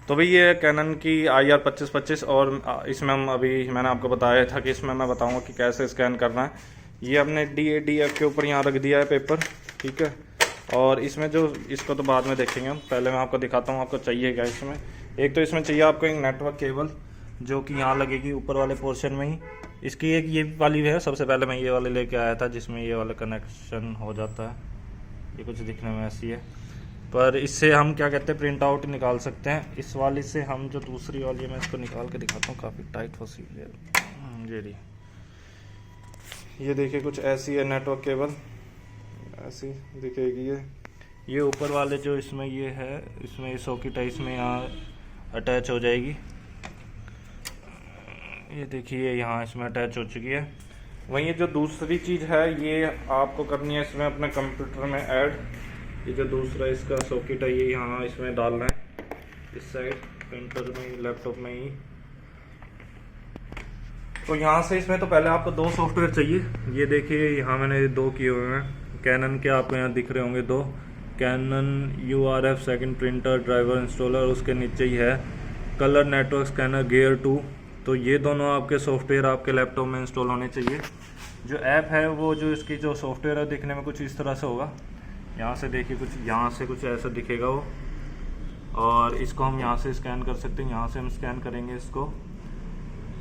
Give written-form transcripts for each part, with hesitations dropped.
तो भाई ये कैनन की IR 2525 और इसमें हम अभी मैंने आपको बताया था कि इसमें मैं बताऊंगा कि कैसे स्कैन करना है। ये हमने DADF के ऊपर यहाँ रख दिया है पेपर, ठीक है। और इसमें जो इसको तो बाद में देखेंगे हम, पहले मैं आपको दिखाता हूँ आपको चाहिए क्या इसमें। एक तो इसमें चाहिए आपको एक नेटवर्क केबल जो कि यहाँ लगेगी ऊपर वाले पोर्शन में ही। इसकी एक ये वाली है, सबसे पहले मैं ये वाले लेके आया था जिसमें ये वाला कनेक्शन हो जाता है। ये कुछ दिखने में ऐसी है, पर इससे हम क्या कहते हैं प्रिंट आउट निकाल सकते हैं। इस वाली से हम जो दूसरी वाली है मैं इसको निकाल के दिखाता हूँ, काफ़ी टाइट फंसी हुई है। ये देखिए कुछ ऐसी है नेटवर्क केबल, ऐसी दिखेगी ये ऊपर वाले जो इसमें ये है, इसमें ये सॉकेट है, इसमें यहाँ अटैच हो जाएगी। ये देखिए यहाँ इसमें अटैच हो चुकी है। वहीं ये जो दूसरी चीज़ है ये आपको करनी है इसमें अपने कंप्यूटर में ऐड। ये जो दूसरा इसका सॉकेट है ये यहाँ इसमें डालना है, इस साइड प्रिंटर में लैपटॉप में ही। तो यहाँ से इसमें तो पहले आपको 2 सॉफ्टवेयर चाहिए। ये देखिए यहाँ मैंने 2 किए हुए हैं, कैनन के आपको यहाँ दिख रहे होंगे 2, Canon URF second printer driver installer, उसके नीचे ही है कलर नेटवर्क स्कैनर गियर 2। तो ये दोनों आपके सॉफ्टवेयर आपके लैपटॉप में इंस्टॉल होने चाहिए। जो ऐप है वो जो इसकी जो सॉफ्टवेयर है दिखने में कुछ इस तरह से होगा। यहाँ से देखिए कुछ यहाँ से कुछ ऐसा दिखेगा वो, और इसको हम यहाँ से स्कैन कर सकते हैं। यहाँ से हम स्कैन करेंगे इसको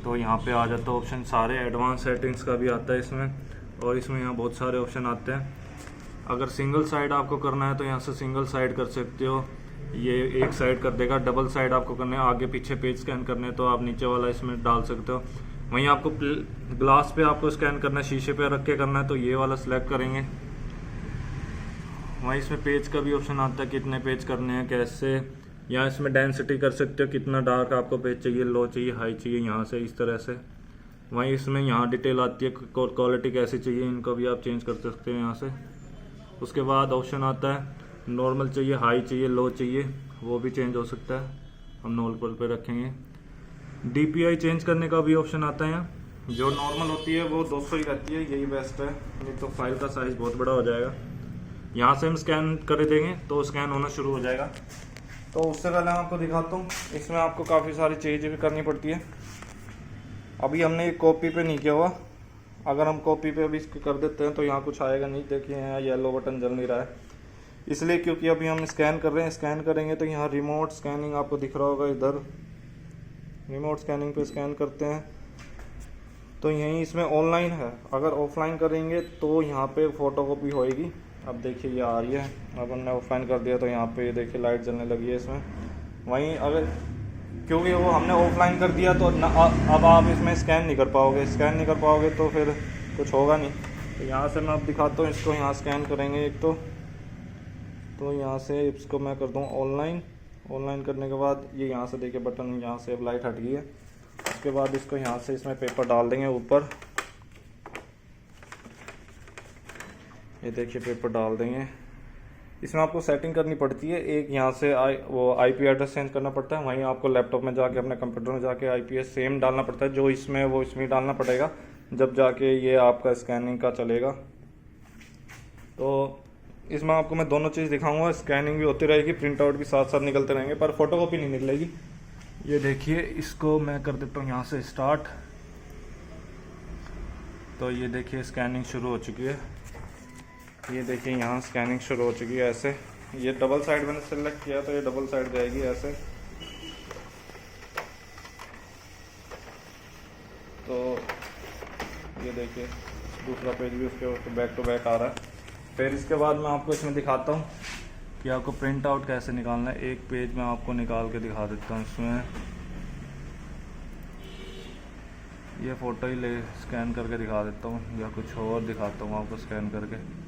तो यहाँ पे आ जाता है ऑप्शन, सारे एडवांस सेटिंग्स का भी आता है इसमें, और इसमें यहाँ बहुत सारे ऑप्शन आते हैं। अगर सिंगल साइड आपको करना है तो यहाँ से सिंगल साइड कर सकते हो, ये एक साइड कर देगा। डबल साइड आपको करना है, आगे पीछे पेज स्कैन करने तो आप नीचे वाला इसमें डाल सकते हो। वहीं आपको ग्लास पे आपको स्कैन करना है, शीशे पे रख के करना है तो ये वाला सिलेक्ट करेंगे। वहीं इसमें पेज का भी ऑप्शन आता है, कितने पेज करने हैं कैसे। यहाँ इसमें डेंसिटी कर सकते हो, कितना डार्क आपको पेज चाहिए, लो चाहिए, हाई चाहिए, यहाँ से इस तरह से। वहीं इसमें यहाँ डिटेल आती है, क्वालिटी कैसी चाहिए, इनको भी आप चेंज कर सकते हो यहाँ से। उसके बाद ऑप्शन आता है नॉर्मल चाहिए, हाई चाहिए, लो चाहिए, वो भी चेंज हो सकता है। हम नॉर्मल पे रखेंगे। DPI चेंज करने का भी ऑप्शन आता है यहाँ। जो नॉर्मल होती है वो 200 ही रहती है, यही बेस्ट है, नहीं तो फाइल का साइज़ बहुत बड़ा हो जाएगा। यहाँ से हम स्कैन कर देंगे तो स्कैन होना शुरू हो जाएगा। तो उससे पहले मैं आपको दिखाता हूँ, इसमें आपको काफ़ी सारी चीज़ें भी करनी पड़ती है। अभी हमने कॉपी पे नहीं किया हुआ, अगर हम कॉपी पे अभी इसको कर देते हैं तो यहाँ कुछ आएगा नहीं। देखिए यहाँ येलो बटन जल नहीं रहा है, इसलिए क्योंकि अभी हम स्कैन कर रहे हैं। स्कैन करेंगे तो यहाँ रिमोट स्कैनिंग आपको दिख रहा होगा, इधर रिमोट स्कैनिंग पे स्कैन करते हैं तो यहीं इसमें ऑनलाइन है। अगर ऑफलाइन करेंगे तो यहाँ पे फ़ोटो कॉपी होएगी। अब देखिए ये आ रही है, अब हमने ऑफलाइन कर दिया तो यहाँ पे ये देखिए लाइट जलने लगी है इसमें। वहीं अगर क्योंकि वो हमने ऑफलाइन कर दिया तो अब आप इसमें स्कैन नहीं कर पाओगे। स्कैन नहीं कर पाओगे तो फिर कुछ होगा नहीं। तो यहाँ से मैं अब दिखाता हूँ, इसको यहाँ स्कैन करेंगे एक तो यहाँ से इसको मैं कर दूँ ऑनलाइन। ऑनलाइन करने के बाद ये यहाँ से देखिए बटन, यहाँ से अब लाइट हट गई है। उसके बाद इसको यहाँ से इसमें पेपर डाल देंगे ऊपर, ये देखिए पेपर डाल देंगे। इसमें आपको सेटिंग करनी पड़ती है, एक यहाँ से वो IP एड्रेस चेंज करना पड़ता है। वहीं आपको लैपटॉप में जाके अपने कंप्यूटर में जाके IPS सेम डालना पड़ता है, जो इसमें वो इसमें डालना पड़ेगा, जब जाके ये आपका स्कैनिंग का चलेगा। तो इसमें आपको मैं दोनों चीज़ दिखाऊंगा, स्कैनिंग भी होती रहेगी, प्रिंट आउट भी साथ साथ निकलते रहेंगे, पर फोटोकॉपी नहीं निकलेगी। ये देखिए इसको मैं कर देता हूँ यहाँ से स्टार्ट। तो ये देखिए स्कैनिंग शुरू हो चुकी है। ये देखिए यहाँ स्कैनिंग शुरू हो चुकी है ऐसे। ये डबल साइड मैंने सेलेक्ट किया तो ये डबल साइड जाएगी ऐसे। तो ये देखिए दूसरा पेज भी उसके बैक टू बैक आ रहा है। फिर इसके बाद मैं आपको इसमें दिखाता हूँ कि आपको प्रिंट आउट कैसे निकालना है। एक पेज मैं आपको निकाल के दिखा देता हूँ। इसमें ये फ़ोटो ही ले स्कैन करके दिखा देता हूँ, या कुछ और दिखाता हूँ आपको स्कैन करके।